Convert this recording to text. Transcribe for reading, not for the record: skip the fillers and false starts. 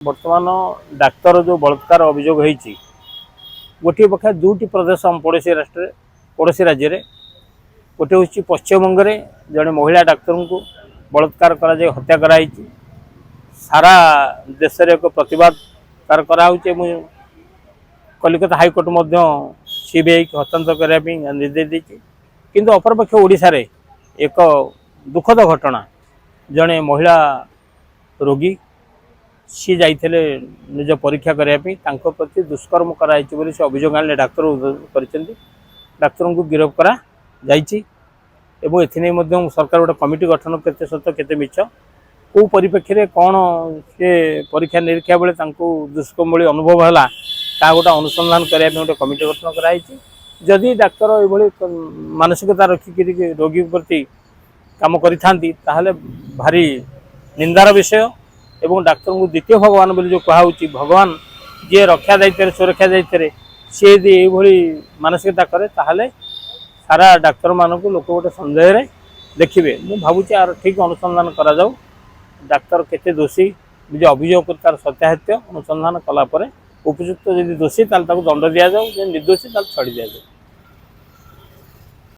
बर्तमान डाक्तर जो बलात्कार अभियोग होती गोटे पक्ष दुटी प्रदेश पड़ोसी राज्य में गोटे हूँ पश्चिमबंग में जड़े महिला डाक्तर को बलात्कार कर हत्या कराई सारा देश में एक प्रतिवाद कराऊे। कलिकता हाइकोर्ट सीबीआई की हस्तांतर करने निर्देश देती किंतु अपरपक्ष ओडिशा रे एक दुखद घटना जड़े महिला रोगी सी जाते निज परीक्षा करने प्रति दुष्कर्म कराई से अभियोग आने डाक्तर को गिरफ्त करा सरकार गोटे कमिटी गठन करते सत्य केते मिछ को परिप्रेक्षी में कौन से परीक्षा निरीक्षा बेले दुष्कर्म भली अनुभव है गोटे अनुसंधान करने गोटे कमिटी गठन कराई। जदि डाक्तर ये मानसिकता रखिक रोगी प्रति काम करी भारी निंदार विषय एवं डाक्तर को द्वितीय भगवान बोली जो कहुच्ची भगवान जी रक्षा दायित्व सुरक्षा दायित्व सी यदि ये मानसिकता करे ताहले सारा डाक्तर मानक लोक गोटे सन्देह देखिए। मुझे भावुँ यार ठीक अनुसंधान करा जाऊ डाक्तर केते दोषी निज अभियोग तार सत्याहत्य अनुसंधान कलापर उपयुक्त यदि दोषी दंड दि जाऊ निर्दोषी छाड़ी दि जाऊ।